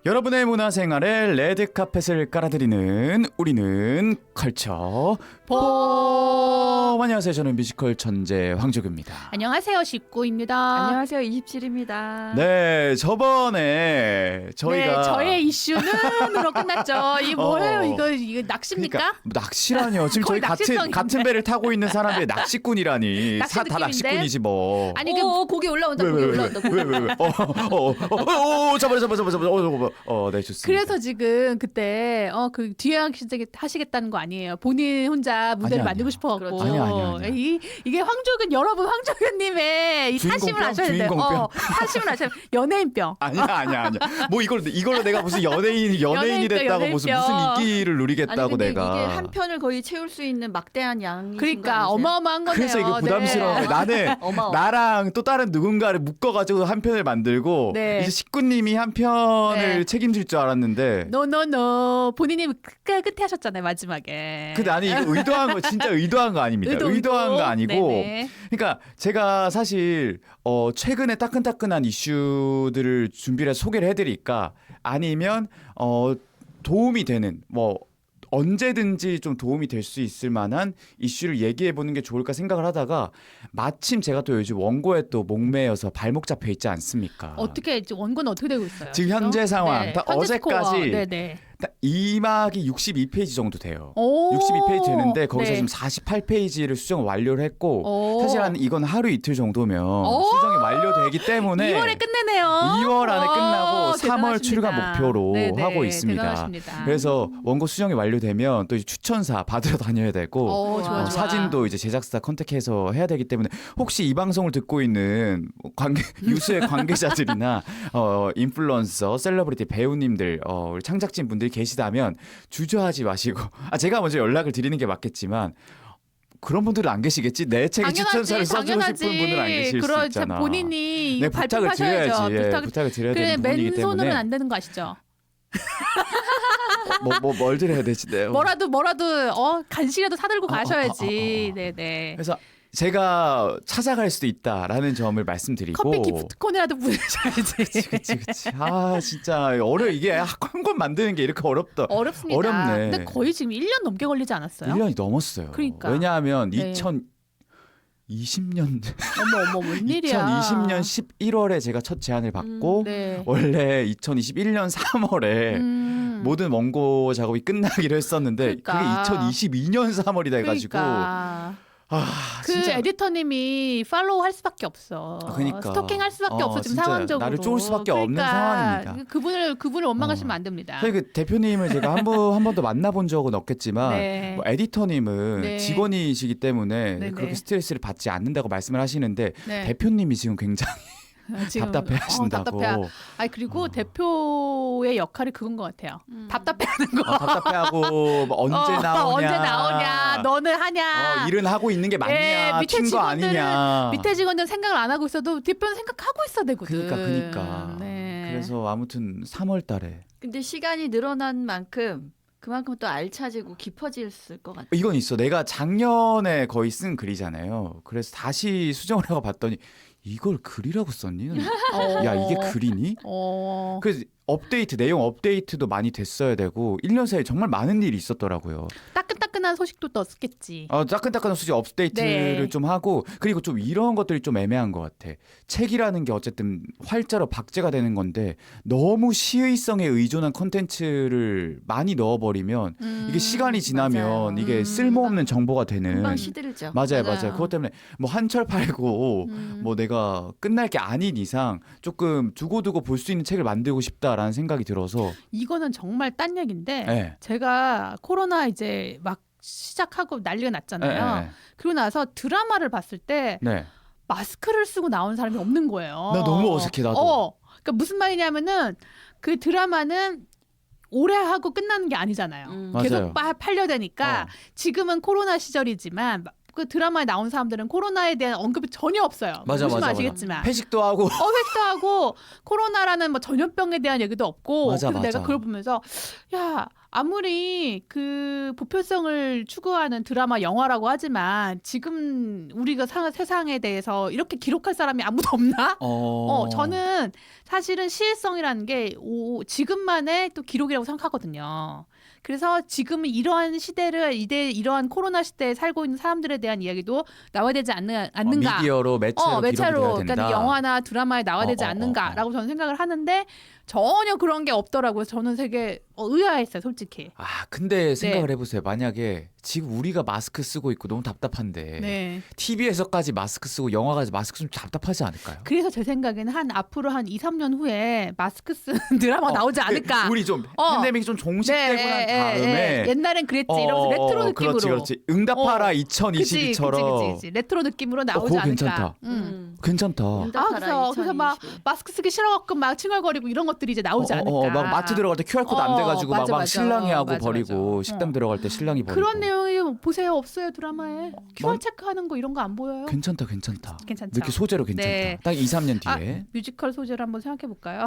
여러분의 문화생활에 레드카펫을 깔아드리는 우리는 컬처 봄. 안녕하세요. 저는 뮤지컬 천재 황조규입니다. 안녕하세요. 십구입니다. 안녕하세요. 27입니다. 네, 저번에 저희가 네, 저의 이슈는으로 끝났죠. 이게 뭐예요? 이거 낚시입니까? 그러니까, 낚시라뇨. 지금 저희 같은 배를 타고 있는 사람이 낚시꾼이라니. 낚시 다 느낌인데? 낚시꾼이지 뭐. 아니 고기 올라온다. 고기 올라온다. 왜. 잡아. 네, 좋습니다. 그래서 지금 그때 그 뒤에 하시겠다는 거 아니에요. 본인 혼자 무대를 아니야. 만들고 싶어 갖고. 그렇죠. 아니야. 이게 황조근 여러분 황조근님의 이 사심을 아셔야 돼요. 주인공병? 사심을 아셔야 돼요. 연예인병. 아니야. 뭐 이걸로 내가 무슨 연예인이 됐다고 무슨 인기를 누리겠다고 아니, 근데 내가. 이게 한 편을 거의 채울 수 있는 막대한 양이. 그러니까 어마어마한 거네요. 그래서 이게 부담스러워. 네. 나는 나랑 또 다른 누군가를 묶어가지고 한 편을 만들고 네. 이제 식구님이 한 편을 네. 책임질 줄 알았는데. 노 본인이 끝에 하셨잖아요 마지막에. 근데 아니 이거 진짜 의도한 거 아닙니다. 의도한 거 아니고. 네네. 그러니까 제가 사실 최근에 따끈따끈한 이슈들을 준비를 해서 소개를 해드릴까 아니면 도움이 되는 뭐 언제든지 좀 도움이 될 수 있을 만한 이슈를 얘기해 보는 게 좋을까 생각을 하다가 마침 제가 또 요즘 원고에 또 목매여서 발목 잡혀 있지 않습니까? 어떻게 원고는 어떻게 되고 있어요? 지금 현재 상황 네, 딱 현재 스코어. 어제까지 네네. 딱 2막이 62페이지 정도 돼요. 오. 62페이지 되는데 거기서 네. 지금 48페이지를 수정 완료를 했고 오. 사실 이건 하루 이틀 정도면 오. 수정이 완료되기 때문에 2월에 끝내네요. 2월 안에 끝나고 3월 대단하십니다. 출간 목표로 네네, 하고 있습니다. 대단하십니다. 그래서 원고 수정이 완료되면 또 이제 추천사 받으러 다녀야 되고 좋아. 사진도 이제 제작사 컨택해서 해야 되기 때문에 혹시 이 방송을 듣고 있는 유수의 관계자들이나 인플루언서, 셀러브리티 배우님들, 우리 창작진 분들이 계시다면 주저하지 마시고 제가 먼저 연락을 드리는 게 맞겠지만 그런 분들은 안 계시겠지? 내 책에 추천사를 써주고 싶은 분들은 안 계실 수 있잖아. 본인이 네, 발표를 부탁을 하셔야죠. 드려야지. 부탁을 드려야 되는 부분이기 때문에. 맨손으로는 안 되는 거 아시죠? 뭘 드려야 되지? 네. 뭐라도 간식이라도 사들고 가셔야지. 네네. 그래서 제가 찾아갈 수도 있다라는 점을 말씀드리고 커피 기프트콘이라도 보내셔야지. 그치. 진짜 이게 한 권 만드는 게 이렇게 어렵습니다. 어렵네. 근데 거의 지금 1년 넘게 걸리지 않았어요? 1년이 넘었어요. 그러니까. 왜냐하면 네. 2020년 어머 웬일이야. 2020년 11월에 제가 첫 제안을 받고 네. 원래 2021년 3월에 모든 원고 작업이 끝나기로 했었는데 그러니까. 그게 2022년 3월이 돼가지고 그러니까. 그 진짜. 에디터님이 팔로우 할 수밖에 없어. 그러니까. 스토킹 할 수밖에 없어 지금 진짜 상황적으로. 나를 쫓을 수밖에 없는 상황입니다. 그분을 원망하시면 안 됩니다. 사실 그 대표님을 제가 한 번도 만나본 적은 없겠지만 네. 뭐 에디터님은 네. 직원이시기 때문에 네네. 그렇게 스트레스를 받지 않는다고 말씀을 하시는데 네. 대표님이 지금 굉장히 지금, 답답해하신다고. 그리고 대표의 역할이 그건 것 같아요. 답답해하는 거. 답답해하고 뭐 언제 나오냐. 언제 나오냐. 너는 하냐. 일은 하고 있는 게 맞냐. 튄 거 아니냐. 밑에 직원들은 생각을 안 하고 있어도 대표는 생각하고 있어야 되거든. 그러니까. 네. 그래서 아무튼 3월 달에. 근데 시간이 늘어난 만큼 그만큼 또 알차지고 깊어질 것 같아요. 이건 있어. 내가 작년에 거의 쓴 글이잖아요. 그래서 다시 수정을 하고 봤더니 이걸 글이라고 썼니? 야, 이게 글이니? 그래서 내용 업데이트도 많이 됐어야 되고 1년 사이에 정말 많은 일이 있었더라고요. 따끈따끈한 소식도 떴겠지. 따끈따끈한 소식 업데이트를 네. 좀 하고 그리고 좀 이런 것들이 좀 애매한 것 같아. 책이라는 게 어쨌든 활자로 박제가 되는 건데 너무 시의성에 의존한 콘텐츠를 많이 넣어버리면 이게 시간이 지나면 맞아요. 이게 쓸모없는 정보가 되는. 금방 시들죠. 맞아요. 그것 때문에 뭐 한철 팔고 뭐 내가 끝날 게 아닌 이상 조금 두고두고 볼 수 있는 책을 만들고 싶다라는 생각이 들어서. 이거는 정말 딴 얘기인데 네. 제가 코로나 이제 막 시작하고 난리가 났잖아요. 네. 그리고 나서 드라마를 봤을 때 네. 마스크를 쓰고 나오는 사람이 없는 거예요. 나 너무 어색해 나도. 그러니까 무슨 말이냐면은 그 드라마는 오래 하고 끝나는 게 아니잖아요. 맞아요. 계속 팔려야 되니까 지금은 코로나 시절이지만 그 드라마에 나온 사람들은 코로나에 대한 언급이 전혀 없어요. 맞아, 보시면 맞아, 맞아. 아시겠지만. 회식도 하고 획도 하고 코로나라는 뭐 전염병에 대한 얘기도 없고. 맞아, 그래서 내가 맞아. 그걸 보면서 야 아무리 그 보편성을 추구하는 드라마 영화라고 하지만 지금 우리가 세상에 대해서 이렇게 기록할 사람이 아무도 없나? 저는 사실은 시일성이라는 게 지금만의 또 기록이라고 생각하거든요. 그래서 지금 이러한 시대를 이러한 코로나 시대에 살고 있는 사람들에 대한 이야기도 나와야 되지 않는가? 미디어로 매체로 기록이 돼야 된다. 그러니까 영화나 드라마에 나와야 되지 않는가라고 저는 생각을 하는데 전혀 그런 게 없더라고요. 저는 되게 의아했어요, 솔직히. 근데 생각을 해보세요. 만약에 지금 우리가 마스크 쓰고 있고 너무 답답한데 네. TV에서까지 마스크 쓰고 영화까지 마스크 쓰면 답답하지 않을까요? 그래서 제 생각에는 앞으로 한 2, 3년 후에 마스크 쓴 드라마 나오지 않을까. 우리 좀 팬데믹이 좀 종식되고 난 다음에 옛날엔 그랬지 이러면서 레트로 느낌으로. 그렇지. 응답하라 2022처럼. 그치. 레트로 느낌으로 나오지 그거 않을까. 괜찮다. 괜찮다. 그래서 막 마스크 쓰기 싫어갖고 막 칭얼거리고 이런 것들이 이제 나오지 않을까. 막 마트 들어갈 때 QR코드 안 돼가지고 막 신랑이 하고 맞아, 버리고 맞아. 식당 들어갈 때 신랑이 버리고. 그런 내용이 보세요 없어요 드라마에. QR 체크하는 거 이런 거 안 보여요? 괜찮다. 괜찮죠. 이렇게 소재로 괜찮다. 네. 딱 2, 3년 뒤에. 뮤지컬 소재를 한번 생각해 볼까요?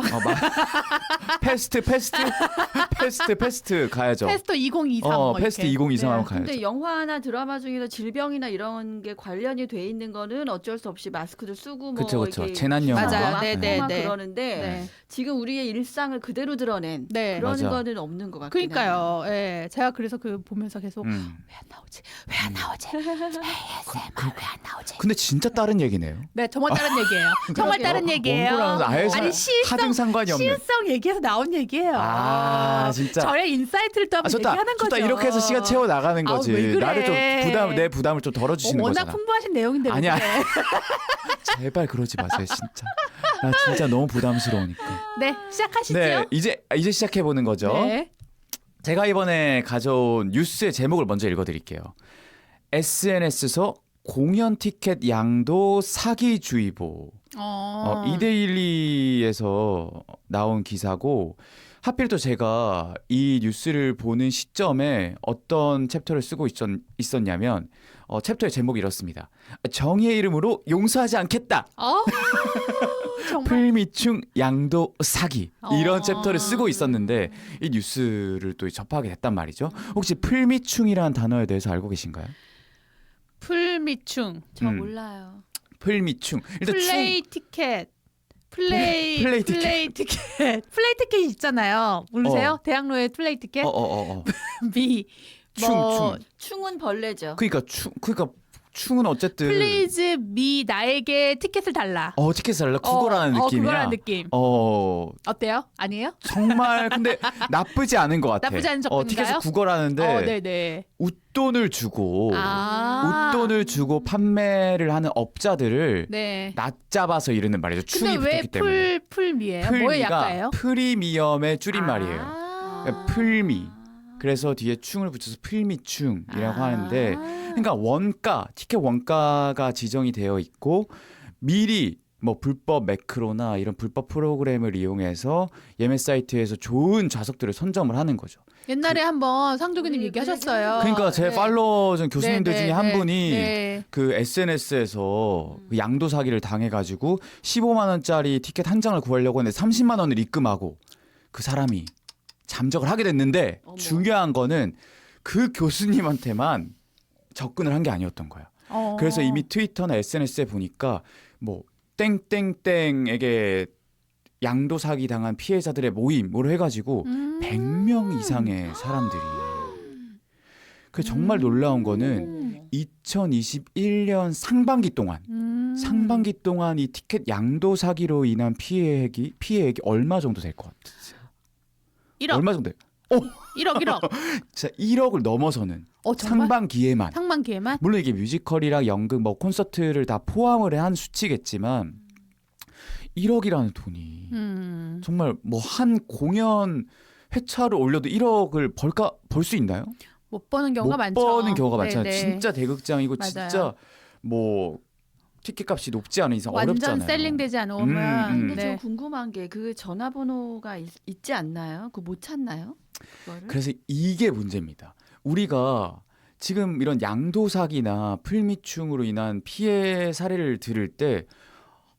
패스트 가야죠. 패스트 2023. 뭐 패스트 이렇게. 2023 하면 가야죠. 근데 영화나 드라마 중에서 질병이나 이런 게 관련이 돼 있는 거는 어쩔 수 없이 마스크도 쓰고 뭐 그쵸. 이렇게 재난 영화. 맞아요. 네. 그러는데 네. 지금 우리의 일상을 그대로 드러낸 네. 그런 맞아. 거는 없는 것 같긴 그러니까요. 예. 제가 그래서 그 보면서 계속 왜 안 나오지? 왜 안 나오지? ASMR 왜 안 나오지? 근데 진짜 다른 얘기네요. 네, 정말 다른 얘기예요. 정말 다른 얘기예요. 원고랑은 아예 아니 하등 상관이 없는. 시일성 얘기에서 나온 얘기예요. 진짜. 저의 인사이트를 또 한번 좋다. 얘기하는 거죠. 이렇게 해서 시간 채워 나가는 거지. 왜 그래? 나를 좀 내 부담을 좀 덜어주시는 워낙 거잖아. 풍부하신 내용인데. 아니야. 왜 그래? 제발 그러지 마세요, 진짜. 나 진짜 너무 부담스러우니까. 네, 시작하시죠. 네, 이제 시작해 보는 거죠. 네. 제가 이번에 가져온 뉴스의 제목을 먼저 읽어드릴게요. SNS에서 공연 티켓 양도 사기 주의보. 이데일리에서 나온 기사고 하필 또 제가 이 뉴스를 보는 시점에 어떤 챕터를 쓰고 있었냐면 챕터의 제목이 이렇습니다. 정의의 이름으로 용서하지 않겠다. 정말. 풀미충 양도 사기 이런 챕터를 쓰고 있었는데 이 뉴스를 또 접하게 됐단 말이죠. 혹시 풀미충이라는 단어에 대해서 알고 계신가요? 풀미충. 저 몰라요. 풀미충. 일단 플레이 티켓. 플레이 티켓 있잖아요. 모르세요? 대학로에 플레이 티켓? 충. 충은 벌레죠. 그러니까 충은 어쨌든 플리즈 미 나에게 티켓을 달라. 티켓을 달라 국어라는 느낌이야. 국어라는 느낌. 어때요? 아니에요? 정말 근데 나쁘지 않은 것 같아. 나쁘지 않은 접근인가요? 티켓을 국어라는데 네네. 웃돈을 주고 판매를 하는 업자들을 네. 낮잡아서 이르는 말이죠. 충이 붙었기 때문에. 근데 왜 풀미예요? 뭐의 약자예요? 프리미엄의 줄임말이에요. 풀미. 그래서 뒤에 충을 붙여서 풀미충이라고 하는데 그러니까 티켓 원가가 지정이 되어 있고 미리 뭐 불법 매크로나 이런 불법 프로그램을 이용해서 예매 사이트에서 좋은 좌석들을 선점을 하는 거죠. 옛날에 한번 상조교님 얘기하셨어요. 그러니까 제 팔로워 교수님들 중에 한 분이 네. 그 SNS에서 그 양도 사기를 당해가지고 15만 원짜리 티켓 한 장을 구하려고 했는데 30만 원을 입금하고 그 사람이 잠적을 하게 됐는데 중요한 거는 그 교수님한테만 접근을 한 게 아니었던 거야. 그래서 이미 트위터나 SNS에 보니까 뭐 땡땡땡에게 양도 사기 당한 피해자들의 모임으로 해가지고 100명 이상의 사람들이. 그 정말 놀라운 거는 2021년 상반기 동안 이 티켓 양도 사기로 인한 피해액이 얼마 정도 될 것 같으세요? 1억. 얼마 정도? 1억. 진짜 1억을 넘어서는 정말? 상반기에만. 물론 이게 뮤지컬이랑 연극, 뭐 콘서트를 다 포함을 한 수치겠지만 1억이라는 돈이 정말 뭐 한 공연 회차를 올려도 1억을 벌 수 있나요? 못 버는 경우가 많죠. 못 버는 경우가 많잖아요. 네네. 진짜 대극장이고 맞아요. 진짜 뭐 티켓값이 높지 않은 이상 완전 어렵잖아요. 셀링되지 않으면. 근데 저 궁금한 게 그 전화번호가 있지 않나요? 그거 못 찾나요? 그거를? 그래서 이게 문제입니다. 우리가 지금 이런 양도사기나 풀미충으로 인한 피해 사례를 들을 때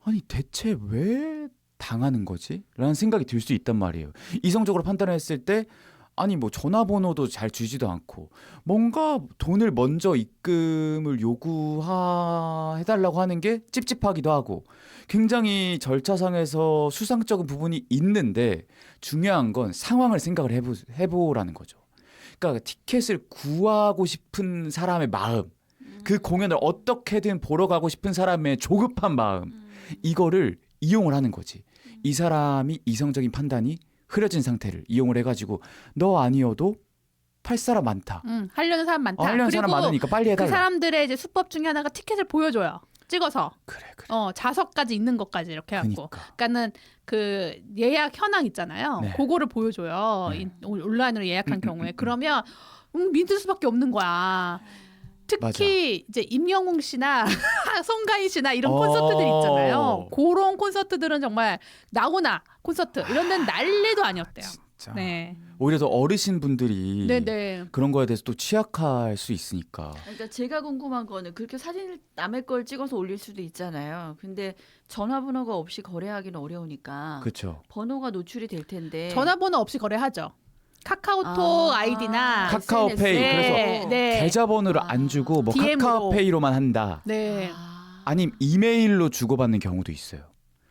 아니 대체 왜 당하는 거지? 라는 생각이 들 수 있단 말이에요. 이성적으로 판단했을 때 아니 뭐 전화번호도 잘 주지도 않고 뭔가 돈을 먼저 입금을 요구해달라고 하는 게 찝찝하기도 하고 굉장히 절차상에서 수상적인 부분이 있는데 중요한 건 상황을 생각을 해보라는 거죠. 그러니까 티켓을 구하고 싶은 사람의 마음, 그 공연을 어떻게든 보러 가고 싶은 사람의 조급한 마음, 이거를 이용을 하는 거지. 이 사람이 이성적인 판단이 흐려진 상태를 이용을 해가지고 너 아니어도 팔 사람 많다. 하려는 사람 많다. 하려는 사람 그리고 많으니까 빨리 해달라. 그 사람들의 이제 수법 중에 하나가 티켓을 보여줘요. 찍어서. 그래. 좌석까지 있는 것까지 이렇게 해갖고. 그러니까. 그러니까는 그 예약 현황 있잖아요. 네. 그거를 보여줘요. 네. 온라인으로 예약한 경우에. 그러면 믿을 수밖에 없는 거야. 특히 이제 임영웅 씨나 송가인 씨나 이런 콘서트들 있잖아요. 그런 콘서트들은 정말 나오나 콘서트 이런 데는 난리도 아니었대요. 진짜. 네. 오히려 더 어르신 분들이 네네. 그런 거에 대해서 또 취약할 수 있으니까. 그러니까 제가 궁금한 거는 그렇게 사진을 남의 걸 찍어서 올릴 수도 있잖아요. 근데 전화번호가 없이 거래하기는 어려우니까 그렇죠. 번호가 노출이 될 텐데 전화번호 없이 거래하죠. 카카오톡 아이디나 카카오페이. SNS. 네. 계좌번호를 안 주고 뭐 DM으로. 카카오페이로만 한다. 네. 아니면 이메일로 주고받는 경우도 있어요.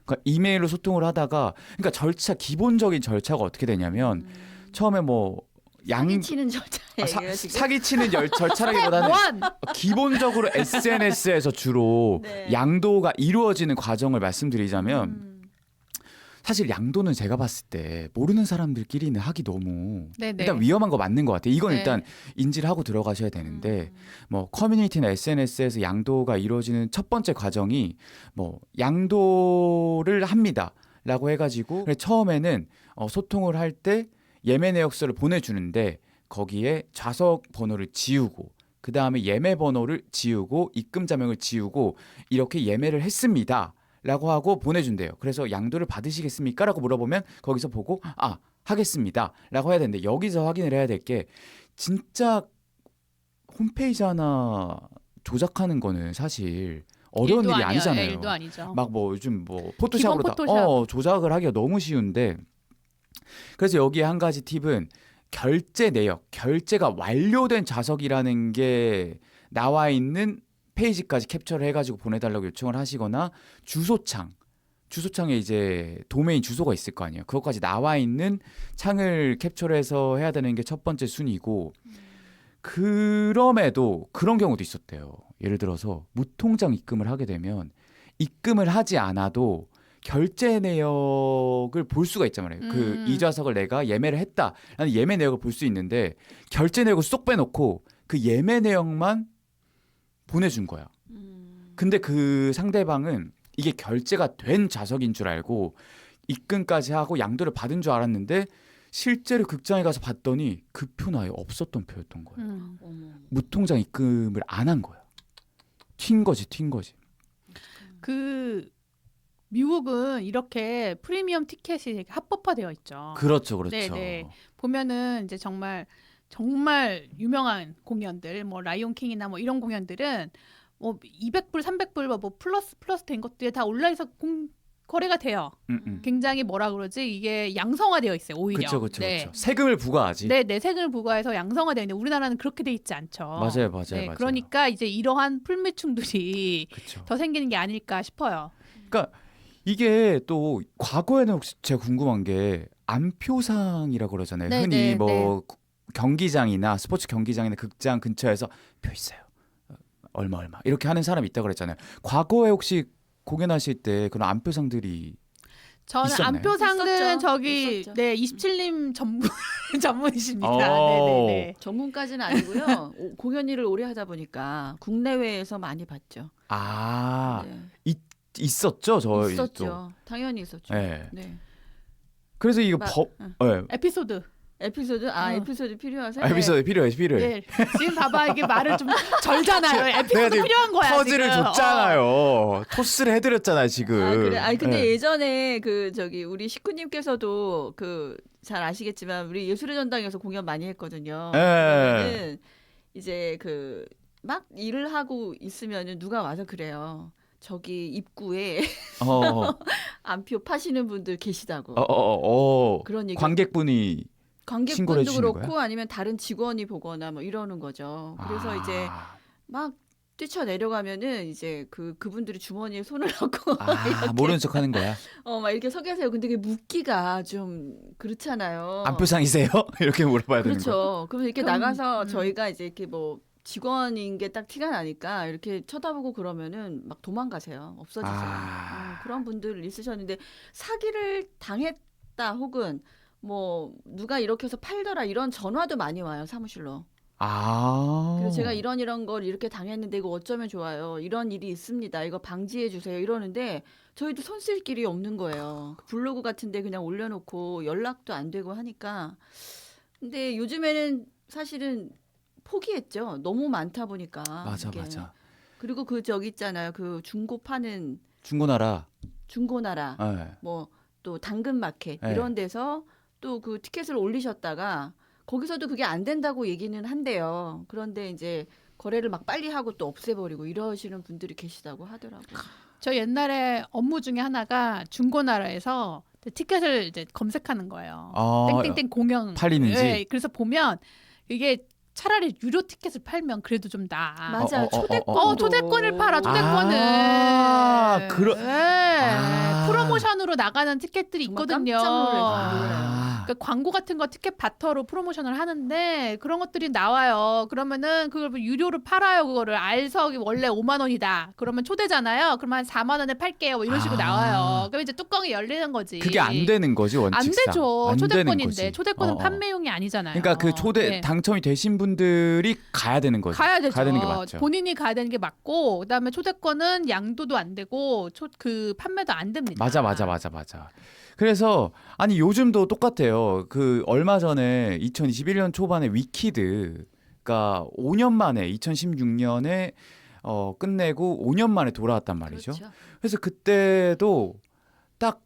그러니까 이메일로 소통을 하다가 그러니까 기본적인 절차가 어떻게 되냐면 처음에 뭐 사기치는 절차예요. 지금. 사기치는 절차라기보다는 원. 기본적으로 SNS에서 주로 네. 양도가 이루어지는 과정을 말씀드리자면 사실 양도는 제가 봤을 때 모르는 사람들끼리는 하기 너무 네네. 일단 위험한 거 맞는 것 같아요. 이건 네. 일단 인지를 하고 들어가셔야 되는데 뭐 커뮤니티나 SNS에서 양도가 이루어지는 첫 번째 과정이 뭐 양도를 합니다라고 해가지고 처음에는 소통을 할 때 예매 내역서를 보내주는데 거기에 좌석 번호를 지우고 그 다음에 예매 번호를 지우고 입금자명을 지우고 이렇게 예매를 했습니다. 라고 하고 보내준대요. 그래서 양도를 받으시겠습니까? 라고 물어보면 거기서 보고 하겠습니다. 라고 해야 되는데 여기서 확인을 해야 될 게 진짜 홈페이지 하나 조작하는 거는 사실 어려운 일이 아니잖아요. 일도 아니죠. 막 뭐 요즘 뭐 포토샵으로 기본 포토샵. 조작을 하기가 너무 쉬운데 그래서 여기에 한 가지 팁은 결제 내역, 결제가 완료된 좌석이라는 게 나와 있는 페이지까지 캡처를 해가지고 보내달라고 요청을 하시거나 주소창에 이제 도메인 주소가 있을 거 아니에요. 그것까지 나와 있는 창을 캡처해서 해야 되는 게 첫 번째 순위고 그럼에도 그런 경우도 있었대요. 예를 들어서 무통장 입금을 하게 되면 입금을 하지 않아도 결제 내역을 볼 수가 있잖아요. 그 이 좌석을 내가 예매를 했다라는 예매 내역을 볼 수 있는데 결제 내역을 쏙 빼놓고 그 예매 내역만 보내준 거야. 근데 그 상대방은 이게 결제가 된 좌석인 줄 알고 입금까지 하고 양도를 받은 줄 알았는데 실제로 극장에 가서 봤더니 그 표는 아예 없었던 표였던 거예요. 어머. 무통장 입금을 안 한 거야. 튄 거지. 그 미국은 이렇게 프리미엄 티켓이 되게 합법화되어 있죠. 그렇죠. 네네. 보면은 이제 정말 유명한 공연들, 뭐 라이온 킹이나 뭐 이런 공연들은 뭐 200불, 300불 뭐 플러스 된 것들이 다 온라인에서 거래가 돼요. 굉장히 뭐라 그러지? 이게 양성화되어 있어요. 오히려. 그렇죠. 네. 세금을 부과하지. 네, 세금을 부과해서 양성화되어 있는데 우리나라는 그렇게 돼 있지 않죠. 맞아요. 네, 그러니까 이제 이러한 풀매충들이 그렇죠. 더 생기는 게 아닐까 싶어요. 그러니까 이게 또 과거에는 혹시 제가 궁금한 게 안표상이라고 그러잖아요. 네, 흔히 네, 뭐 경기장이나 스포츠 경기장이나 극장 근처에서 표 있어요. 얼마 이렇게 하는 사람이 있다고 그랬잖아요. 과거에 혹시 공연하실 때 그런 안표상들이 저는 있었나요? 안표상은 있었죠. 저기 있었죠. 네 27님 전문이십니다. 오. 네네네. 전문까지는 아니고요. 공연 일을 오래 하다 보니까 국내외에서 많이 봤죠. 네. 있었죠. 저희 있었죠. 당연히 있었죠. 네. 네. 그래서 이거 네. 에피소드. 에피소드 에피소드 필요하세요? 에피소드 필요해. 네. 지금 봐봐 이게 말을 좀 절잖아요. 에피소드 지금 필요한 거야. 퍼즐을 지금. 줬잖아요. 토스를 해드렸잖아요 지금. 그래. 아니 근데 네. 예전에 그 저기 우리 식구님께서도 그 잘 아시겠지만 우리 예술의 전당에서 공연 많이 했거든요. 네. 그러면은 이제 그 막 일을 하고 있으면은 누가 와서 그래요. 저기 입구에 어, 안표 파시는 분들 계시다고. 그런 얘기. 관객분이 신고를 관객분도 해주시는 그렇고 거야? 아니면 다른 직원이 보거나 뭐 이러는 거죠. 그래서 아. 이제 막 뛰쳐 내려가면은 이제 그분들이 주머니에 손을 넣고 아, 모르는 척 하는 거야. 막 이렇게 서 계세요. 근데 그게 묻기가 좀 그렇잖아요. 안표상이세요? 이렇게 물어봐야 되는 거야. 그렇죠. 그럼 이렇게 그럼, 나가서 저희가 이제 이렇게 뭐 직원인 게 딱 티가 나니까 이렇게 쳐다보고 그러면은 막 도망가세요. 없어지세요. 그런 분들 있으셨는데 사기를 당했다 혹은 뭐 누가 이렇게 해서 팔더라 이런 전화도 많이 와요, 사무실로. 그래서 제가 이런 걸 이렇게 당했는데 이거 어쩌면 좋아요. 이런 일이 있습니다. 이거 방지해 주세요. 이러는데 저희도 손 쓸 길이 없는 거예요. 블로그 같은데 그냥 올려놓고 연락도 안 되고 하니까. 근데 요즘에는 사실은 포기했죠. 너무 많다 보니까. 맞아, 이게. 맞아. 그리고 그 저기 있잖아요. 그 중고 파는 중고나라. 중고나라, 네. 뭐 또 당근마켓 네. 이런 데서 또 그 티켓을 올리셨다가 거기서도 그게 안 된다고 얘기는 한대요. 그런데 이제 거래를 막 빨리 하고 또 없애버리고 이러시는 분들이 계시다고 하더라고요. 저 옛날에 업무 중에 하나가 중고나라에서 티켓을 이제 검색하는 거예요. 땡땡땡 공연 팔리는지? 네, 그래서 보면 이게 차라리 유료 티켓을 팔면 그래도 좀 나아. 맞아요. 초대권을 팔아. 초대권을. 아, 네. 프로모션으로 나가는 티켓들이 정말 있거든요. 깜짝 놀라요. 그러니까 광고 같은 거 티켓 바터로 프로모션을 하는데 그런 것들이 나와요. 그러면은 그걸 뭐 유료로 팔아요. 그거를 알석이 원래 5만 원이다. 그러면 초대잖아요. 그러면 한 4만 원에 팔게요. 뭐 이런 식으로 나와요. 그럼 이제 뚜껑이 열리는 거지. 그게 안 되는 거지, 원칙상. 안 되죠. 안 되는 초대권인데. 거지. 초대권은 판매용이 아니잖아요. 그러니까 그 초대 네. 당첨이 되신 분들이 가야 되는 거죠. 가야 되죠. 가야 되는 게 맞죠. 본인이 가야 되는 게 맞고 그다음에 초대권은 양도도 안 되고 그 판매도 안 됩니다. 맞아. 그래서 아니 요즘도 똑같아요. 그 얼마 전에 2021년 초반에 위키드가 5년 만에 2016년에 끝내고 5년 만에 돌아왔단 말이죠. 그렇죠. 그래서 그때도 딱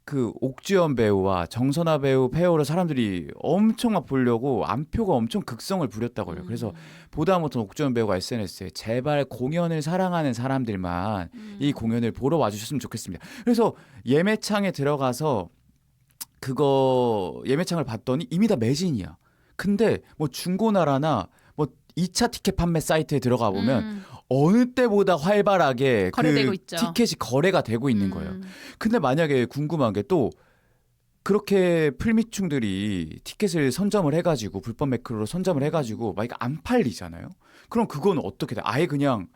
그 옥주현 배우와 정선아 배우 페어를 사람들이 엄청 막 보려고 안표가 엄청 극성을 부렸다고요. 그래서 보다 못한 옥주현 배우가 SNS에 제발 공연을 사랑하는 사람들만 이 공연을 보러 와주셨으면 좋겠습니다. 그래서 예매창에 들어가서 그거 예매창을 봤더니 이미 다 매진이야. 근데 뭐 중고나라나 뭐 2차 티켓 판매 사이트에 들어가 보면 어느 때보다 활발하게 거래되고 그 있죠. 티켓이 거래가 되고 있는 거예요. 근데 만약에 궁금한 게 또 그렇게 풀미충들이 티켓을 선점을 해가지고 불법 매크로로 선점을 해가지고 막 이거 안 팔리잖아요. 그럼 그건 어떻게 돼? 아예 그냥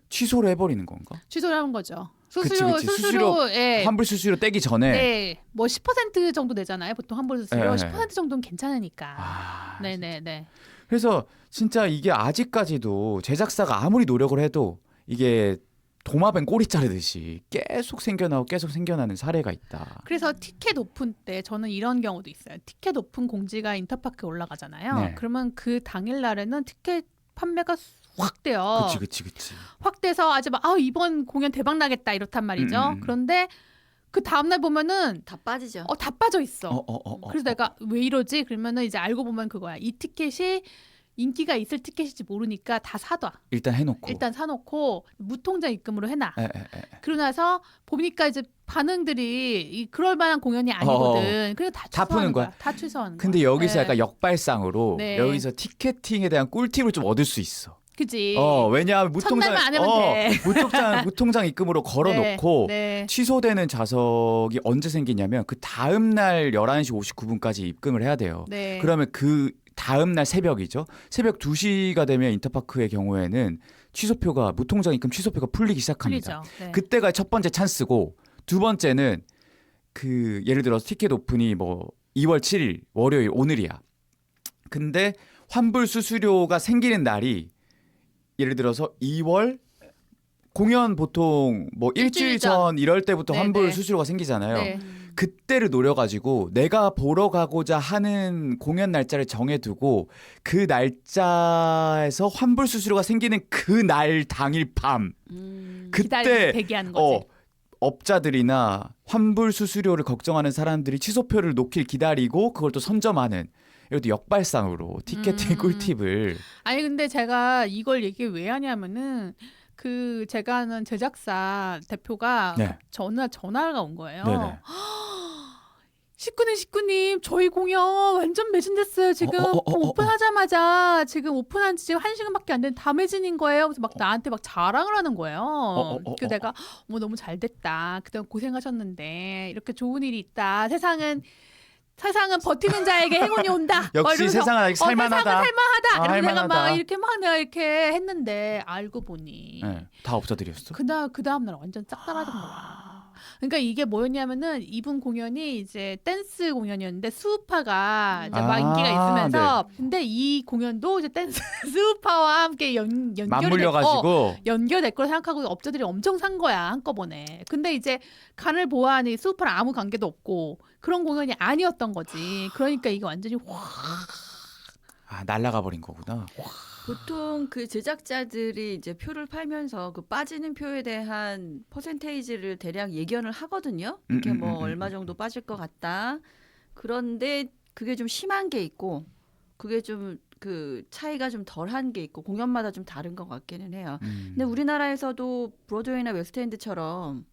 취소를 해버리는 건가? 취소를 하는 거죠. 그치. 수수료, 예. 환불 수수료 떼기 전에. 네, 뭐 10% 정도 내잖아요. 보통 환불 수수료 네. 10% 정도는 괜찮으니까. 아, 네네네. 그래서 진짜 이게 아직까지도 제작사가 아무리 노력을 해도 이게 도마뱀 꼬리 자르듯이 계속 생겨나는 사례가 있다. 그래서 티켓 오픈 때 저는 이런 경우도 있어요. 티켓 오픈 공지가 인터파크에 올라가잖아요. 네. 그러면 그 당일 날에는 티켓 판매가 확 돼요. 그치. 확 돼서 아주 막 이번 공연 대박 나겠다 이렇단 말이죠. 그런데 그 다음 날 보면은 다 빠지죠. 다 빠져 있어. 그래서 어. 내가 왜 이러지? 그러면은 이제 알고 보면 그거야. 이 티켓이 인기가 있을 티켓인지 모르니까 다 사둬. 일단 해놓고. 일단 사놓고 무통장 입금으로 해놔. 에. 그러고 나서 보니까 이제 반응들이 그럴 만한 공연이 아니거든. 그래서 다 다 푸는 취소하는 거야? 다 취소하는 근데 거야. 여기서 네. 약간 역발상으로 네. 여기서 티켓팅에 대한 꿀팁을 좀 얻을 수 있어. 그지. 왜냐하면 첫날만 안 하면 돼. 무통장 입금으로 걸어놓고 네. 취소되는 좌석이 언제 생기냐면 그 다음 날 11시 59분까지 입금을 해야 돼요. 네. 그러면 그 다음 날 새벽이죠. 새벽 2시가 되면 인터파크의 경우에는 무통장 입금 취소표가 풀리기 시작합니다. 풀리죠. 네. 그때가 첫 번째 찬스고 두 번째는 그 예를 들어서 티켓 오픈이 뭐 2월 7일 월요일 오늘이야. 근데 환불 수수료가 생기는 날이 예를 들어서 2월 공연 보통 뭐 일주일 전 이럴 때부터 네, 환불 네. 수수료가 생기잖아요. 네. 그때를 노려가지고 내가 보러 가고자 하는 공연 날짜를 정해두고 그 날짜에서 환불 수수료가 생기는 그 날 당일 밤 그때 대기하는 거지. 업자들이나 환불 수수료를 걱정하는 사람들이 취소표를 놓길 기다리고 그걸 또 선점하는 이것도 역발상으로 티켓팅 꿀팁을 아니 근데 제가 이걸 얘기 왜 하냐면은 그 제가 아는 제작사 대표가 네. 전화가 온 거예요. 네네. 식구님 저희 공연 완전 매진됐어요. 지금 오픈하자마자 지금 오픈한 지 지금 1시간밖에 안 된 다 매진인 거예요. 그래서 막 나한테 막 자랑을 하는 거예요. 그래서 내가 너무 잘 됐다. 그동안 고생하셨는데 이렇게 좋은 일이 있다. 세상은 버티는 자에게 행운이 온다. 막 역시 이러면서 세상은 아직 살만하다. 세상은 살만하다. 아, 이러면서 내가 막 할만하다. 내가 이렇게 했는데 알고 보니 네, 다 없어드렸어. 그 다음 날 완전 싹 사라진 거야. 그러니까 이게 뭐였냐면은 이분 공연이 이제 댄스 공연이었는데 수우파가 이제 막 인기가 있으면서 근데 이 공연도 이제 댄스 수우파와 함께 연결이 맞물려가지고 연결될 거라 생각하고 업자들이 엄청 산 거야 한꺼번에. 근데 이제 간을 보아하니 수우파랑 아무 관계도 없고 그런 공연이 아니었던 거지. 그러니까 이게 완전히 날아가 버린 거구나. 보통 그 제작자들이 이제 표를 팔면서 그 빠지는 표에 대한 퍼센테이지를 대략 예견을 하거든요. 이렇게 뭐 얼마 정도 빠질 것 같다. 그런데 그게 좀 심한 게 있고 그게 좀 그 차이가 좀 덜한 게 있고 공연마다 좀 다른 것 같기는 해요. 근데 우리나라에서도 브로드웨이나 웨스트엔드처럼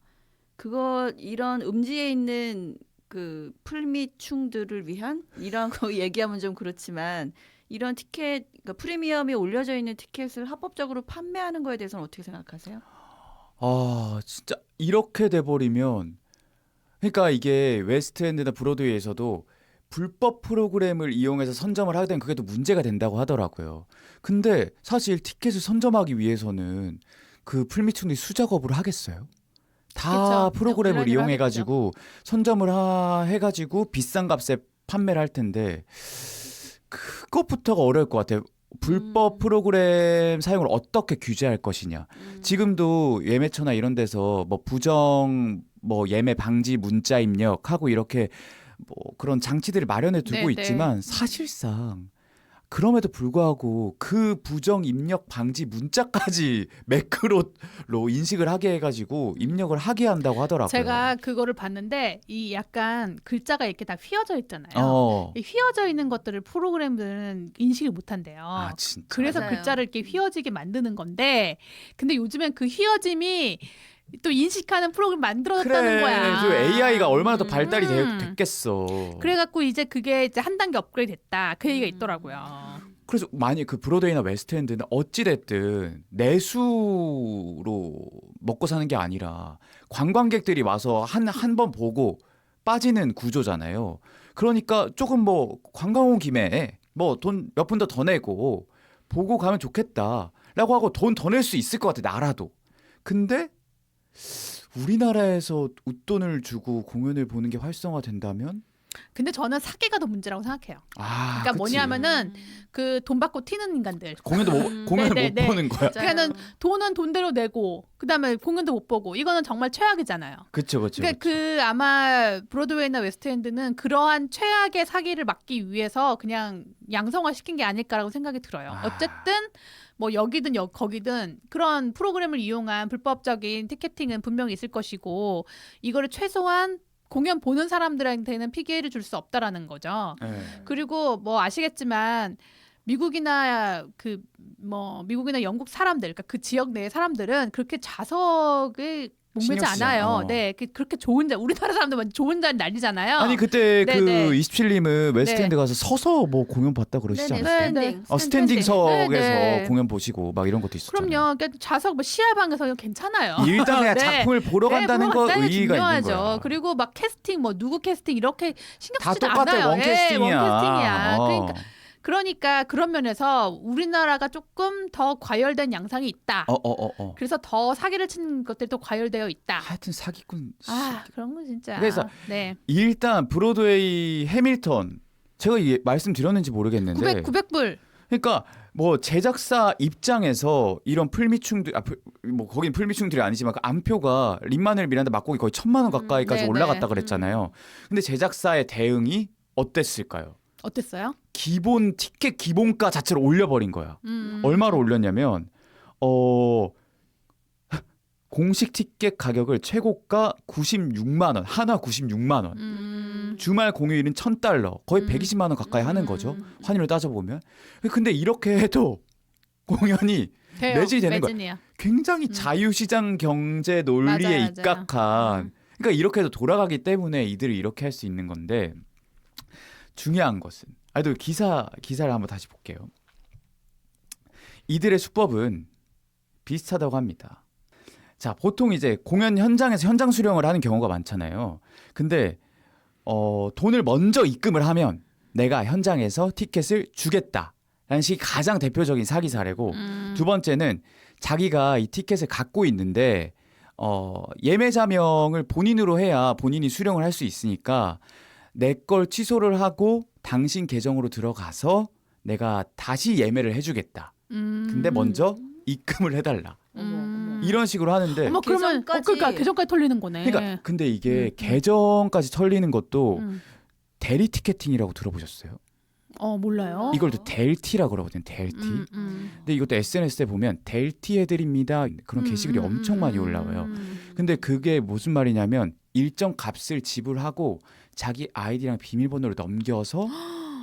이런 음지에 있는 그 풀미충들을 위한 이런 거 얘기하면 좀 그렇지만 이런 티켓, 그러니까 프리미엄이 올려져 있는 티켓을 합법적으로 판매하는 거에 대해서는 어떻게 생각하세요? 진짜 이렇게 돼버리면 그러니까 이게 웨스트엔드나 브로드웨이에서도 불법 프로그램을 이용해서 선점을 하게 되면 그게 또 문제가 된다고 하더라고요. 근데 사실 티켓을 선점하기 위해서는 그 풀미충들이 수작업을 하겠어요? 다 그쵸. 프로그램을 온라인으로 이용해가지고 선점을 해가지고 비싼 값에 판매를 할 텐데 그것부터가 어려울 것 같아요. 불법 프로그램 사용을 어떻게 규제할 것이냐. 지금도 예매처나 이런 데서 뭐 부정 뭐 예매 방지 문자 입력하고 이렇게 뭐 그런 장치들을 마련해 두고 네네. 있지만 사실상 그럼에도 불구하고 그 부정 입력 방지 문자까지 매크로로 인식을 하게 해가지고 입력을 하게 한다고 하더라고요. 제가 그거를 봤는데 이 약간 글자가 이렇게 다 휘어져 있잖아요. 이 휘어져 있는 것들을 프로그램들은 인식을 못한대요. 진짜. 그래서 맞아요. 글자를 이렇게 휘어지게 만드는 건데 근데 요즘엔 그 휘어짐이 또 인식하는 프로그램 만들어졌다는 거야. 그 AI가 얼마나 더 발달이 음. 됐겠어. 그래갖고 이제 그게 이제 한 단계 업그레이드 됐다. 그 얘기가 있더라고요. 그래서 만약 그 브로드웨이나 웨스트엔드는 어찌 됐든 내수로 먹고 사는 게 아니라 관광객들이 와서 한 번 보고 빠지는 구조잖아요. 그러니까 조금 뭐 관광 온 김에 뭐 돈 몇 푼 더 내고 보고 가면 좋겠다라고 하고 돈 더 낼 수 있을 것 같아 나라도. 근데 우리나라에서 웃돈을 주고 공연을 보는 게 활성화된다면 근데 저는 사기가 더 문제라고 생각해요. 그러니까 그치. 뭐냐면은 그 돈 받고 튀는 인간들. 공연을 네네네. 못 보는 거야. 그러니까는 돈은 돈대로 내고 그다음에 공연도 못 보고 이거는 정말 최악이잖아요. 그렇죠. 그러니까 그 아마 브로드웨이나 웨스트엔드는 그러한 최악의 사기를 막기 위해서 그냥 양성화 시킨 게 아닐까라고 생각이 들어요. 어쨌든 뭐 여기든 거기든 그런 프로그램을 이용한 불법적인 티켓팅은 분명히 있을 것이고 이거를 최소한 공연 보는 사람들한테는 피해를 줄 수 없다라는 거죠. 네. 그리고 뭐 아시겠지만 미국이나 영국 사람들, 그러니까 그 지역 내 사람들은 그렇게 좌석에 목매지 신경 쓰지 않아요. 않아. 네, 그렇게 좋은 자, 우리나라 사람들 좋은 자리 난리잖아요. 아니 그때 네네. 그 27님은 웨스트엔드 네. 가서 서서 뭐 공연 봤다 그러시지 네네, 않았어요? 스탠딩. 스탠딩석에서 네네. 공연 보시고 막 이런 것도 있었잖아요. 그럼요. 그러니까 좌석 뭐 시야방에서 괜찮아요. 일단 그냥 네. 작품을 보러 간다는 보러 거 간다는 게 의의가 있는 중요하죠. 거야. 그리고 막 캐스팅 뭐 누구 캐스팅 이렇게 신경 다 쓰지도 똑같아 않아요. 원캐스팅이야. 원캐스팅이야. 그러니까 그런 면에서 우리나라가 조금 더 과열된 양상이 있다. 그래서 더 사기를 치는 것들이 더 과열되어 있다. 하여튼 사기꾼. 그런 거 진짜. 그래서 네. 일단 브로드웨이 해밀턴 제가 말씀드렸는지 모르겠는데 900불. 그러니까 뭐 제작사 입장에서 이런 풀미충들 뭐 거긴 풀미충들이 아니지만 그 안표가 린마늘 미란다 막고기 거의 1,000만 원 가까이까지 네네. 올라갔다 그랬잖아요. 근데 제작사의 대응이 어땠을까요? 어땠어요? 기본 티켓 기본가 자체를 올려버린 거야. 얼마로 올렸냐면 공식 티켓 가격을 최고가 96만 원, 하나 96만 원. 주말 공휴일은 $1,000 거의 120만 원 가까이 하는 거죠. 환율을 따져보면. 근데 이렇게 해도 공연이 돼요. 매진이 되는 거야. 매진이야. 굉장히 자유시장 경제 논리에 맞아요. 입각한 그러니까 이렇게 해도 돌아가기 때문에 이들이 이렇게 할 수 있는 건데 중요한 것은 또 기사를 한번 다시 볼게요. 이들의 수법은 비슷하다고 합니다. 자, 보통 이제 공연 현장에서 현장 수령을 하는 경우가 많잖아요. 근데 돈을 먼저 입금을 하면 내가 현장에서 티켓을 주겠다라는 식이 가장 대표적인 사기 사례고 두 번째는 자기가 이 티켓을 갖고 있는데 예매자명을 본인으로 해야 본인이 수령을 할 수 있으니까 내 걸 취소를 하고 당신 계정으로 들어가서 내가 다시 예매를 해주겠다. 근데 먼저 입금을 해달라. 이런 식으로 하는데 어머 그러면 계정까지- 그러니까 계정까지 털리는 거네. 그러니까 근데 이게 계정까지 털리는 것도 대리 티켓팅이라고 들어보셨어요? 몰라요. 이걸 또 델티라고 그러거든요. 델티. 근데 이것도 SNS에 보면 델티 해드립니다. 그런 게시글이 엄청 많이 올라와요. 근데 그게 무슨 말이냐면 일정 값을 지불하고 자기 아이디랑 비밀번호를 넘겨서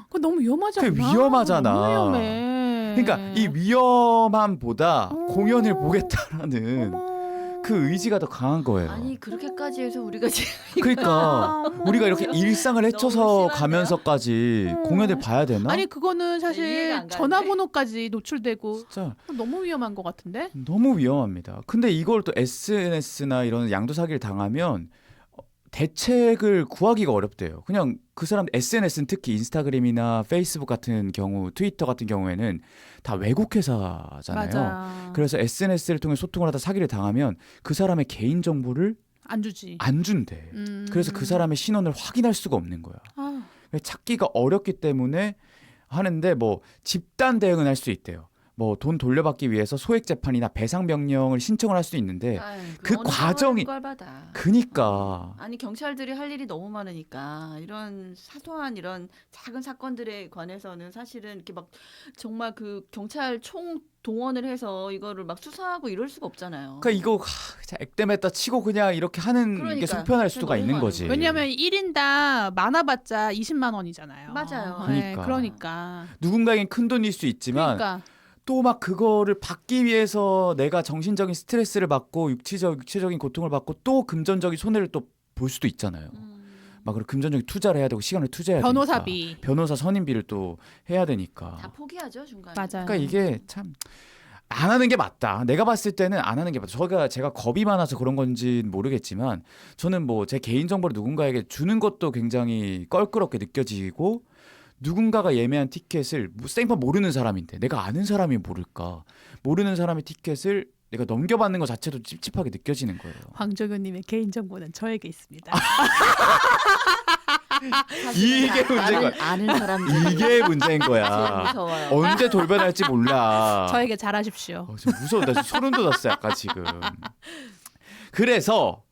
그거 너무 위험하지 않나? 그게 위험하잖아. 너무 위험해. 그러니까 이 위험함보다 어. 공연을 보겠다라는 어머. 그 의지가 더 강한 거예요. 아니 그렇게까지 해서 우리가 지금 그러니까 어머. 우리가 이렇게 일상을 헤쳐서 심한데요? 가면서까지 어. 공연을 봐야 되나? 아니 그거는 이해가 사실 안 가는데? 전화번호까지 노출되고 진짜 너무 위험한 것 같은데? 너무 위험합니다. 근데 이걸 또 SNS나 이런 양도 사기를 당하면 대책을 구하기가 어렵대요. 그냥 그 사람 SNS는 특히 인스타그램이나 페이스북 같은 경우, 트위터 같은 경우에는 다 외국 회사잖아요. 맞아. 그래서 SNS를 통해 소통을 하다 사기를 당하면 그 사람의 개인 정보를 안 주지. 안 준대. 그래서 그 사람의 신원을 확인할 수가 없는 거야. 아, 찾기가 어렵기 때문에 하는데 뭐 집단 대응은 할 수 있대요. 뭐 돈 돌려받기 위해서 소액 재판이나 배상 명령을 신청을 할 수 있는데 아유, 그 어느 과정이- 걸 받아. 그니까 아니 경찰들이 할 일이 너무 많으니까 이런 사소한 이런 작은 사건들에 관해서는 사실은 이렇게 막 정말 그 경찰 총 동원을 해서 이거를 막 수사하고 이럴 수가 없잖아요. 그러니까 이거 액땜했다 치고 그냥 이렇게 하는 게 그러니까. 속편할 수가 너무 있는 많은 거지. 거예요. 왜냐면 1인당 많아봤자 20만 원이잖아요. 맞아요. 네, 그러니까. 그러니까. 누군가에겐 큰 돈일 수 있지만 그러니까. 또 막 그거를 받기 위해서 내가 정신적인 스트레스를 받고 육체적인 고통을 받고 또 금전적인 손해를 또 볼 수도 있잖아요. 막 그런 금전적인 투자를 해야 되고 시간을 투자해야 되니까. 변호사비. 변호사 선임비를 또 해야 되니까. 다 포기하죠 중간에. 맞아요. 그러니까 이게 참 안 하는 게 맞다. 내가 봤을 때는 안 하는 게 맞다. 제가 겁이 많아서 그런 건지 모르겠지만 저는 뭐 제 개인 정보를 누군가에게 주는 것도 굉장히 껄끄럽게 느껴지고 누군가가 예매한 티켓을 생판 모르는 사람인데 내가 아는 사람이 모를까? 모르는 사람의 티켓을 내가 넘겨받는 것 자체도 찝찝하게 느껴지는 거예요. 황정현님의 개인정보는 저에게 있습니다. 이게 문제인 거야. 아는 사람 이게 문제인 제일 거야. 무서워요. 언제 돌변할지 몰라. 저에게 잘하십시오. 지금 무서워. 나 지금 소름 돋았어 약간 지금. 그래서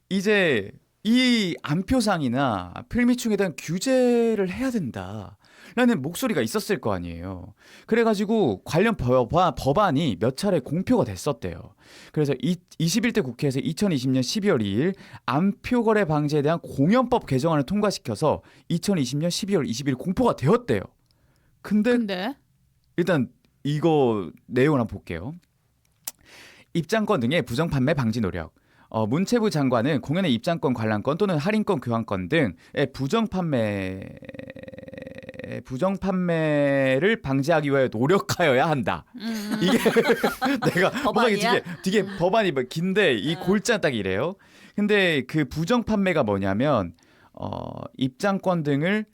이제 이 안표상이나 필미충에 대한 규제를 해야 된다라는 목소리가 있었을 거 아니에요. 그래가지고 관련 법안이 몇 차례 공표가 됐었대요. 그래서 21대 국회에서 2020년 12월 2일 안표거래 방지에 대한 공연법 개정안을 통과시켜서 2020년 12월 20일 공포가 되었대요. 근데 일단 이거 내용을 한번 볼게요. 입장권 등의 부정 판매 방지 노력. 문체부 장관은 공연의 입장권, 관람권 또는 할인권, 교환권 등의 부정 판매를 방지하기 위하여 노력하여야 한다. 이게 내가 뭔가 법안이야? 되게 법안이 긴데 이 골자 딱 이래요. 근데 그 부정 판매가 뭐냐면 입장권 등을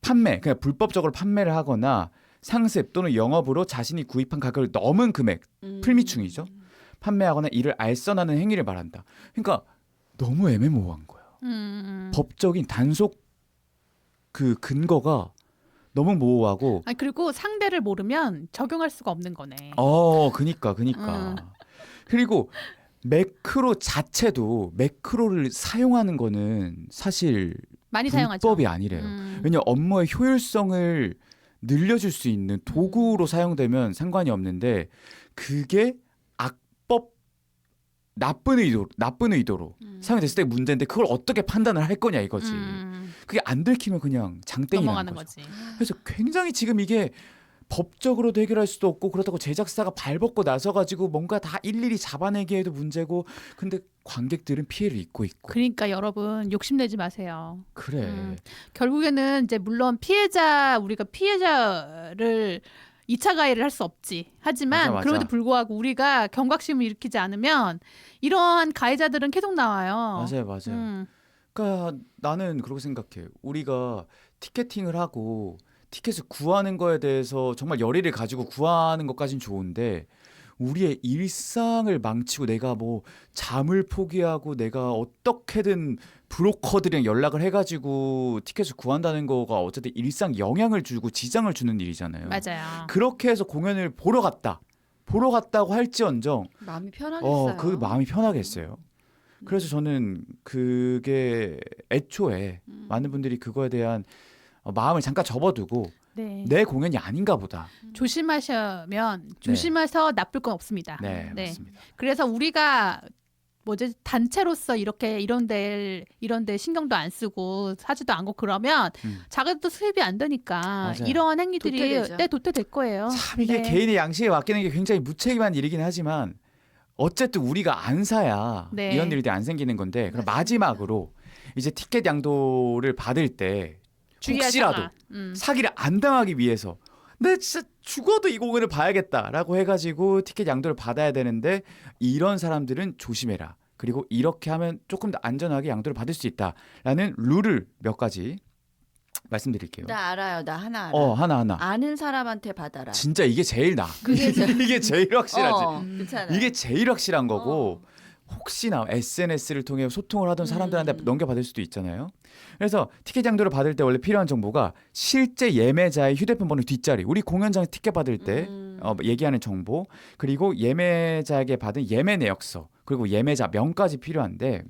그냥 불법적으로 판매를 하거나 상습 또는 영업으로 자신이 구입한 가격을 넘은 금액, 필미충이죠. 판매하거나 이를 알선하는 행위를 말한다. 그러니까 너무 애매모호한 거예요. 법적인 단속 그 근거가 너무 모호하고. 아니, 그리고 상대를 모르면 적용할 수가 없는 거네. 그니까. 그리고 매크로 자체도 매크로를 사용하는 거는 사실 많이 사용하죠. 불법이 아니래요. 왜냐 업무의 효율성을 늘려줄 수 있는 도구로 사용되면 상관이 없는데 그게 나쁜 의도로 사용됐을 때 문제인데 그걸 어떻게 판단을 할 거냐 이거지. 그게 안 들키면 그냥 장땡이 넘어가는 나는 거죠. 거지. 그래서 굉장히 지금 이게 법적으로도 해결할 수도 없고 그렇다고 제작사가 발벗고 나서가지고 뭔가 다 일일이 잡아내기에도 문제고 근데 관객들은 피해를 입고 있고 그러니까 여러분 욕심내지 마세요. 그래. 결국에는 이제 물론 우리가 피해자를 2차 가해를 할 수 없지. 하지만 맞아. 그럼에도 불구하고 우리가 경각심을 일으키지 않으면 이러한 가해자들은 계속 나와요. 맞아요. 그러니까 나는 그렇게 생각해. 우리가 티켓팅을 하고 티켓을 구하는 거에 대해서 정말 열의를 가지고 구하는 것까진 좋은데 우리의 일상을 망치고 내가 뭐 잠을 포기하고 내가 어떻게든 브로커들이랑 연락을 해가지고 티켓을 구한다는 거가 어쨌든 일상 영향을 주고 지장을 주는 일이잖아요. 맞아요. 그렇게 해서 공연을 보러 갔다고 할지언정 마음이 편하겠어요. 그 마음이 편하겠어요. 그래서 저는 그게 애초에 많은 분들이 그거에 대한 마음을 잠깐 접어두고 네. 내 공연이 아닌가 보다. 조심해서 나쁠 건 없습니다. 네, 맞습니다. 그래서 우리가 단체로서 이렇게 이런데 신경도 안 쓰고 사지도 않고 그러면 자기도 수입이 안 되니까 맞아요. 이런 행위들이 도태되죠. 도태될 거예요. 참 이게 네. 개인의 양식에 맡기는 게 굉장히 무책임한 일이긴 하지만 어쨌든 우리가 안 사야 네. 이런 일들이 안 생기는 건데 그럼 맞습니다. 마지막으로 이제 티켓 양도를 받을 때 주의할 혹시라도 상황. 사기를 안 당하기 위해서 내 진짜 죽어도 이 공연을 봐야겠다라고 해가지고 티켓 양도를 받아야 되는데 이런 사람들은 조심해라. 그리고 이렇게 하면 조금 더 안전하게 양도를 받을 수 있다라는 룰을 몇 가지 말씀드릴게요. 나 알아요. 나 하나 알아. 하나. 아는 사람한테 받아라. 진짜 이게 제일 나. 그게 이게 제일 확실하지. 괜찮아. 이게 제일 확실한 거고 혹시나 SNS를 통해 소통을 하던 사람들한테 넘겨받을 수도 있잖아요. 그래서 티켓 양도를 받을 때 원래 필요한 정보가 실제 예매자의 휴대폰 번호 뒷자리, 우리 공연장 티켓 받을 때 얘기하는 정보, 그리고 예매자에게 받은 예매 내역서, 그리고 예매자 명까지 필요한데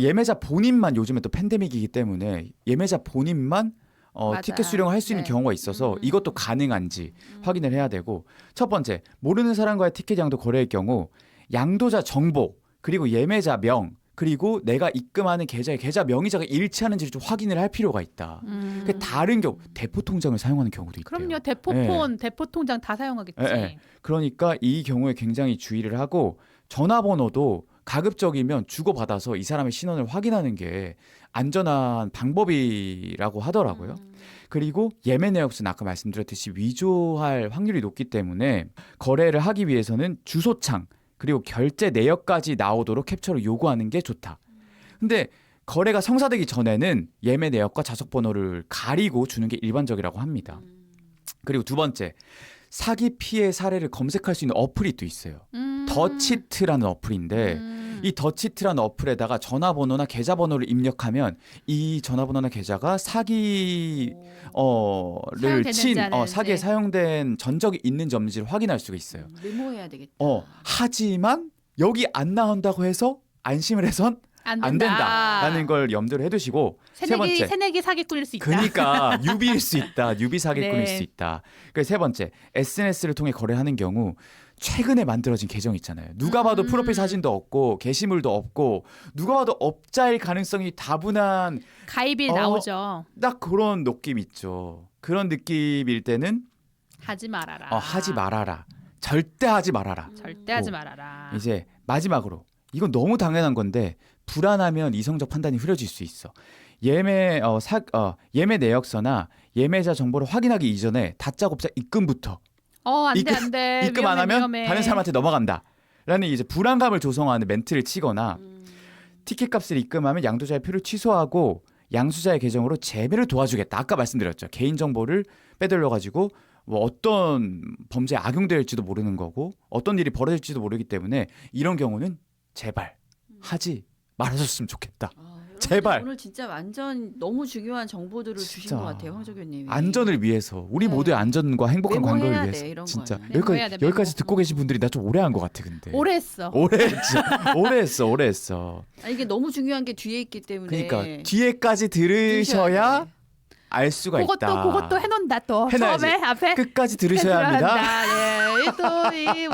예매자 본인만 요즘에 또 팬데믹이기 때문에 예매자 본인만 맞아요. 티켓 수령을 할 수 있는 네. 경우가 있어서 이것도 가능한지 확인을 해야 되고 첫 번째 모르는 사람과의 티켓 양도 거래의 경우 양도자 정보 그리고 예매자 명 그리고 내가 입금하는 계좌의 계좌 명의자가 일치하는지를 좀 확인을 할 필요가 있다. 그 다른 경우 대포 통장을 사용하는 경우도 있대요. 그럼요. 대포폰, 대포 통장 다 사용하겠지. 네. 그러니까 이 경우에 굉장히 주의를 하고 전화번호도 가급적이면 주고받아서 이 사람의 신원을 확인하는 게 안전한 방법이라고 하더라고요. 그리고 예매 내역서는 아까 말씀드렸듯이 위조할 확률이 높기 때문에 거래를 하기 위해서는 주소창 그리고 결제 내역까지 나오도록 캡처를 요구하는 게 좋다. 근데 거래가 성사되기 전에는 예매 내역과 좌석 번호를 가리고 주는 게 일반적이라고 합니다. 그리고 두 번째, 사기 피해 사례를 검색할 수 있는 어플이 또 있어요. 더치트라는 어플인데 이 더치트라는 어플에다가 전화번호나 계좌번호를 입력하면 이 전화번호나 계좌가 사기를 친 사기에 사용된 전적이 있는지 없는지를 확인할 수가 있어요. 메모해야 되겠다. 하지만 여기 안 나온다고 해서 안심을 해선 안 된다라는 걸 염두를 해두시고 세 번째 새내기 사기꾼일 수 있다. 그러니까 뉴비일 수 있다. 뉴비 사기꾼일 네. 수 있다. 그래서 세 번째 SNS를 통해 거래하는 경우 최근에 만들어진 계정 있잖아요. 누가 봐도 프로필 사진도 없고 게시물도 없고 누가 봐도 업자일 가능성이 다분한 가입이 나오죠. 딱 그런 느낌 있죠. 그런 느낌일 때는 하지 말아라. 하지 말아라. 절대 하지 말아라. 절대 하지 말아라. 이제 마지막으로 이건 너무 당연한 건데 불안하면 이성적 판단이 흐려질 수 있어. 예매 내역서나 예매자 정보를 확인하기 이전에 다짜고짜 입금부터 안 돼. 입금 안 하면 위험해. 다른 사람한테 넘어간다라는 이제 불안감을 조성하는 멘트를 치거나 티켓값을 입금하면 양도자의 표를 취소하고 양수자의 계정으로 재배를 도와주겠다. 아까 말씀드렸죠. 개인 정보를 빼돌려 가지고 뭐 어떤 범죄에 악용될지도 모르는 거고 어떤 일이 벌어질지도 모르기 때문에 이런 경우는 제발 하지 말아줬으면 좋겠다. 제발. 오늘 진짜 완전 너무 중요한 정보들을 주신 진짜. 것 같아요, 황정현님이. 안전을 위해서 우리 네. 모두의 안전과 행복한 메모해야 관광을 돼, 위해서 이런 진짜 거는. 메모해야 돼, 메모. 여기까지 듣고 계신 분들이 나 좀 오래 한 것 같아 근데 오래 했어. 오래 했어 이게 너무 중요한 게 뒤에 있기 때문에. 그러니까 뒤에까지 들으셔야 알 수가 있다. 그것도 해놓는다 또. 해놔야지. 처음에 앞에 끝까지 들으셔야 합니다. 네, 또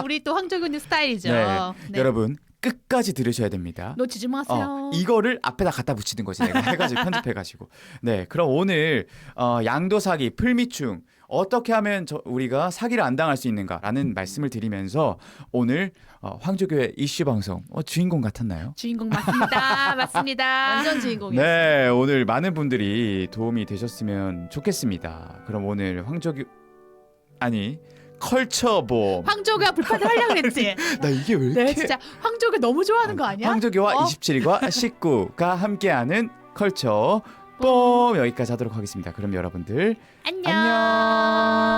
우리 또 황조균님 스타일이죠. 네. 네. 여러분 끝까지 들으셔야 됩니다. 놓치지 마세요. 이거를 앞에다 갖다 붙이는 거지 내가 해가지고 편집해가지고. 네, 그럼 오늘 양도사기, 풀미충 어떻게 하면 우리가 사기를 안 당할 수 있는가라는 말씀을 드리면서 오늘 황조교의 이슈 방송 주인공 같았나요? 주인공 맞습니다. 맞습니다. 완전 주인공이었어요. 네, 오늘 많은 분들이 도움이 되셨으면 좋겠습니다. 그럼 오늘 컬처보. 황조교가 불판을 하려고 그랬지. 나 이게 왜 이렇게 네, 진짜 황조교 너무 좋아하는 거 아니야? 황조교와 27일과 19가 함께하는 컬처 봄 여기까지 하도록 하겠습니다. 그럼 여러분들 안녕. 안녕.